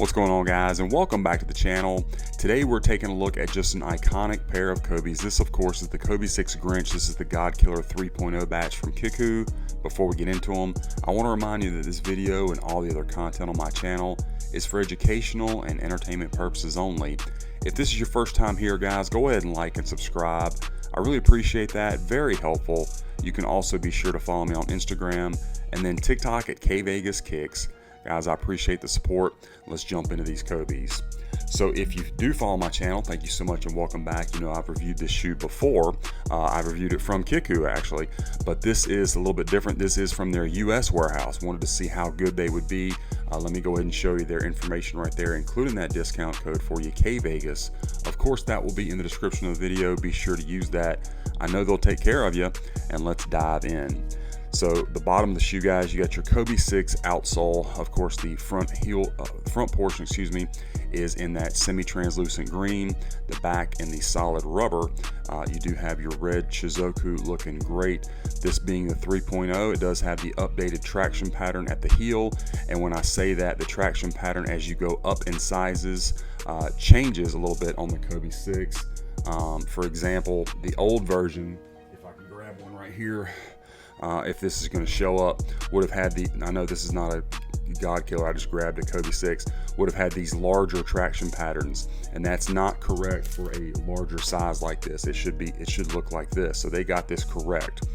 What's going on, guys, and welcome back to the channel. Today we're taking a look at just an iconic pair of Kobe's. This of course is the Kobe 6 Grinch. This is the Godkiller 3.0 batch from Kickwho. Before we get into them, I want to remind you that this video and all the other content on my channel is for educational and entertainment purposes only. If this is your first time here, guys, go ahead and like and subscribe. I really appreciate that, very helpful. You can also be sure to follow me on Instagram and then TikTok at kvegaskickz. Guys, I appreciate the support. Let's jump into these Kobe's. So if you do follow my channel, thank you so much and welcome back. You know, I've reviewed this shoe before. I've reviewed it from Kickwho actually, but this is a little bit different. This is from their US warehouse. Wanted to see how good they would be. Let me go ahead and show you their information right there, including that discount code for you, kvegas. Of course, that will be in the description of the video. Be sure to use that. I know they'll take care of you, and let's dive in. So the bottom of the shoe, guys, you got your Kobe 6 outsole. Of course, the front portion, is in that semi-translucent green. The back in the solid rubber. You do have your red Shizuku looking great. This being the 3.0, it does have the updated traction pattern at the heel. And when I say that, the traction pattern as you go up in sizes changes a little bit on the Kobe 6. For example, the old version, if I can grab one right here, if this is going to show up, would have had the, I know this is not a Godkiller, I just grabbed a Kobe 6, would have had these larger traction patterns, and that's not correct for a larger size like this. It should look like this. So they got this correct.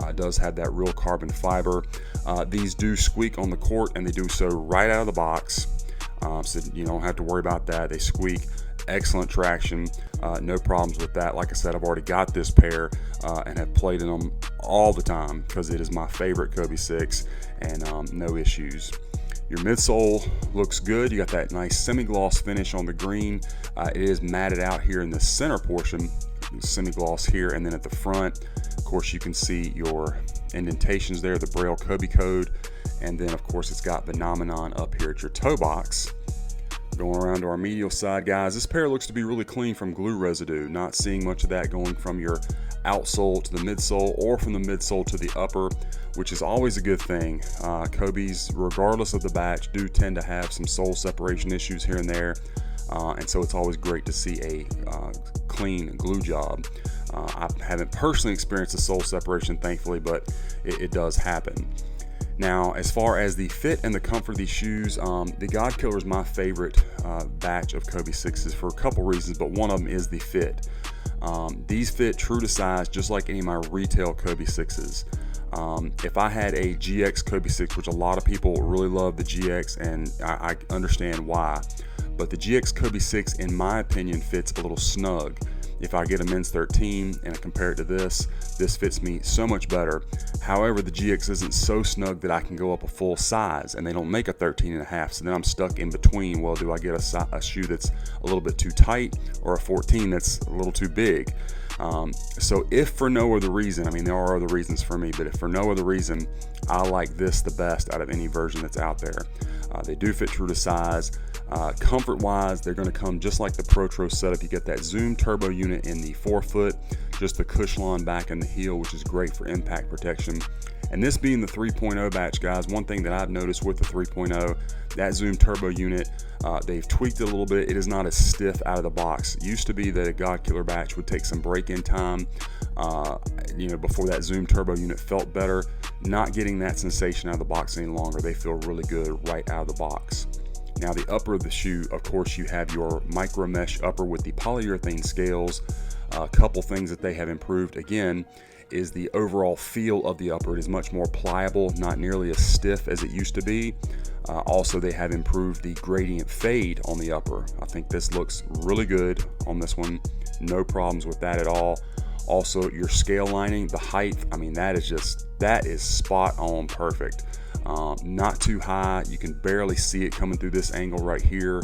It does have that real carbon fiber. These do squeak on the court, and they do so right out of the box. So you don't have to worry about that. They squeak. Excellent traction, no problems with that. Like I said, I've already got this pair and have played in them all the time because it is my favorite Kobe 6, and no issues. Your midsole looks good. You got that nice semi-gloss finish on the green. It is matted out here in the center portion, semi-gloss here, and then at the front, of course, you can see your indentations there, the Braille Kobe code, and then of course it's got Phenomenon up here at your toe box. Going around to our medial side, guys, this pair looks to be really clean from glue residue. Not seeing much of that going from your outsole to the midsole or from the midsole to the upper, which is always a good thing. Kobe's, regardless of the batch, do tend to have some sole separation issues here and there, and so it's always great to see a clean glue job. I haven't personally experienced a sole separation, thankfully, but it does happen. Now, as far as the fit and the comfort of these shoes, the Godkiller is my favorite batch of Kobe 6s for a couple reasons, but one of them is the fit. These fit true to size, just like any of my retail Kobe 6s. If I had a GX Kobe 6, which a lot of people really love the GX, and I understand why, but the GX Kobe 6, in my opinion, fits a little snug. If I get a men's 13 and I compare it to this fits me so much better. However, the GX isn't so snug that I can go up a full size, and they don't make a 13.5, so then I'm stuck in between. Well, do I get a shoe that's a little bit too tight, or a 14 that's a little too big? So if for no other reason, I mean, there are other reasons for me, but if for no other reason, I like this the best out of any version that's out there. They do fit true to size. Comfort wise, they're going to come just like the Protro setup. You get that Zoom turbo unit in the forefoot, just the Cushlon back in the heel, which is great for impact protection. And this being the 3.0 batch, guys, one thing that I've noticed with the 3.0, that Zoom turbo unit, they've tweaked it a little bit. It is not as stiff out of the box. It used to be that a Godkiller batch would take some break-in time, before that Zoom turbo unit felt better. Not getting that sensation out of the box any longer. They feel really good right out of the box. Now, the upper of the shoe, of course, you have your micro mesh upper with the polyurethane scales. A couple things that they have improved, again, is the overall feel of the upper. It is much more pliable, not nearly as stiff as it used to be. Also, they have improved the gradient fade on the upper. I think this looks really good on this one. No problems with that at all. Also, your scale lining, the height, I mean, that is spot on perfect. Not too high. You can barely see it coming through this angle right here.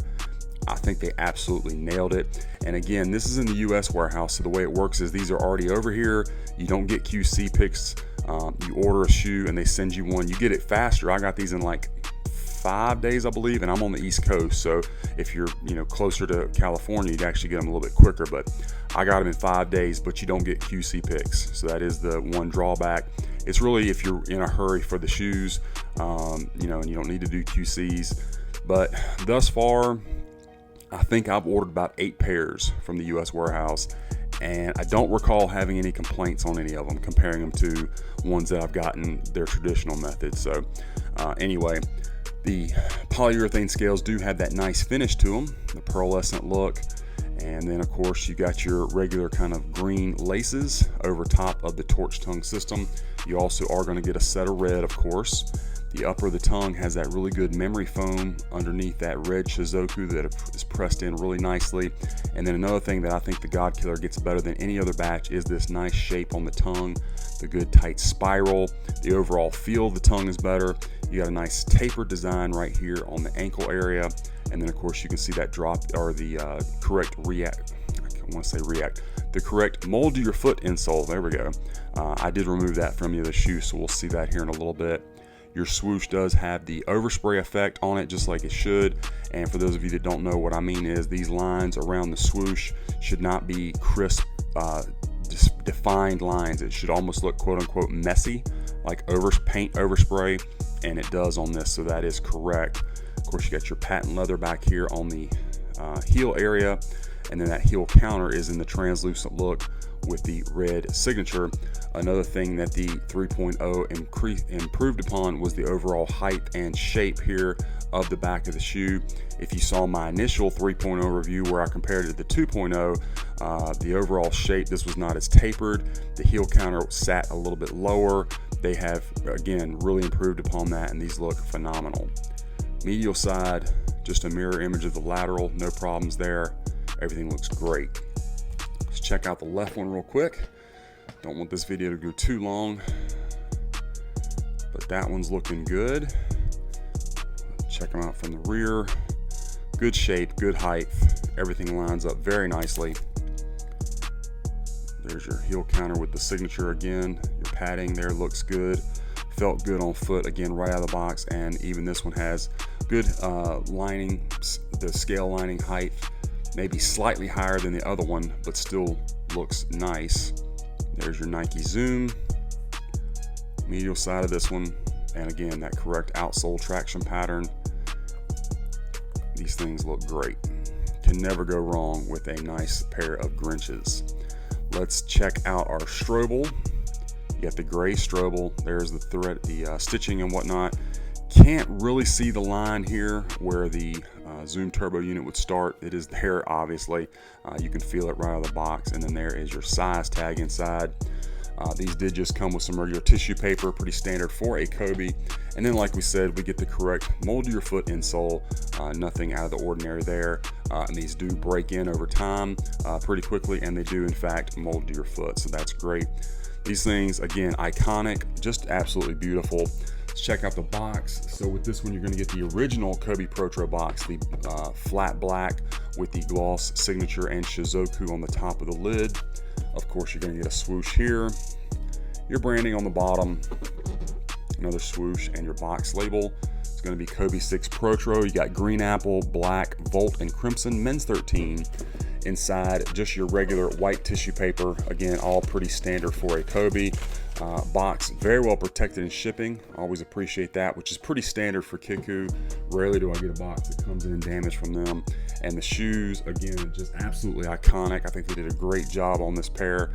I think they absolutely nailed it. And again, this is in the US warehouse, so the way it works is these are already over here. You don't get QC picks. You order a shoe and they send you one. You get it faster. I got these in like 5 days, I believe, and I'm on the East Coast, so if you're closer to California, you'd actually get them a little bit quicker. But I got them in 5 days, but you don't get QC picks, so that is the one drawback. It's really if you're in a hurry for the shoes, and you don't need to do QCs. But thus far, I think I've ordered about 8 pairs from the US warehouse, and I don't recall having any complaints on any of them, comparing them to ones that I've gotten their traditional method. So anyway, the polyurethane scales do have that nice finish to them, the pearlescent look. And then of course you got your regular kind of green laces over top of the torch tongue system. You also are going to get a set of red, of course. The upper of the tongue has that really good memory foam underneath that red shizuku that is pressed in really nicely. And then another thing that I think the godkiller gets better than any other batch is this nice shape on the tongue, the good tight spiral. The overall feel of the tongue is better. You got a nice tapered design right here on the ankle area. And then of course you can see that drop, or the correct the correct mold to your foot insole. There we go. I did remove that from the other shoe, so we'll see that here in a little bit. Your swoosh does have the overspray effect on it, just like it should. And for those of you that don't know, what I mean is these lines around the swoosh should not be crisp, defined lines. It should almost look quote unquote messy, like paint overspray, and it does on this, so that is correct. Of course, you got your patent leather back here on the heel area, and then that heel counter is in the translucent look with the red signature. Another thing that the 3.0 improved upon was the overall height and shape here of the back of the shoe. If you saw my initial 3.0 review where I compared it to the 2.0, the overall shape, this was not as tapered. The heel counter sat a little bit lower. They have, again, really improved upon that, and these look phenomenal. Medial side, just a mirror image of the lateral, no problems there. Everything looks great. Let's check out the left one real quick. Don't want this video to go too long, but that one's looking good. Check them out from the rear. Good shape, good height. Everything lines up very nicely. There's your heel counter with the signature again. Your padding there looks good. Felt good on foot, again, right out of the box. And even this one has good lining, the scale lining height, maybe slightly higher than the other one, but still looks nice. There's your Nike Zoom, medial side of this one, and again, that correct outsole traction pattern. These things look great. Can never go wrong with a nice pair of Grinches. Let's check out our Strobel. You got the gray Strobel. There's the thread, the stitching and whatnot. Can't really see the line here where the Zoom Turbo unit would start. It is there, obviously. You can feel it right out of the box. And then there is your size tag inside. These did just come with some regular tissue paper, pretty standard for a Kobe. And then, like we said, we get the correct mold to your foot insole. Nothing out of the ordinary there. And these do break in over time pretty quickly, and they do, in fact, mold to your foot. So that's great. These things, again, iconic, just absolutely beautiful. Let's check out the box. So with this one, you're going to get the original Kobe Protro box, the flat black with the gloss signature and shizuku on the top of the lid. Of course, you're going to get a swoosh here, your branding on the bottom, another swoosh, and your box label. It's going to be Kobe 6 Protro. You got green apple, black, volt, and crimson, men's 13. Inside, just your regular white tissue paper. Again, all pretty standard for a Kobe. Box very well protected in shipping. Always appreciate that, which is pretty standard for Kickwho. Rarely do I get a box that comes in damaged from them. And the shoes, again, just absolutely iconic. I think they did a great job on this pair.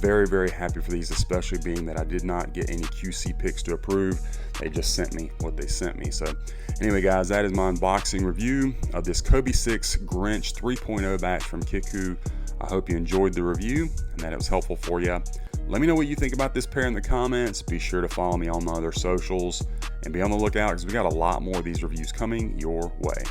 Very, very happy for these, especially being that I did not get any QC pics to approve. They just sent me what they sent me. So anyway, guys, that is my unboxing review of this Kobe 6 Grinch 3.0 batch from Kickwho. I hope you enjoyed the review and that it was helpful for you. Let me know what you think about this pair in the comments. Be sure to follow me on my other socials and be on the lookout because we got a lot more of these reviews coming your way.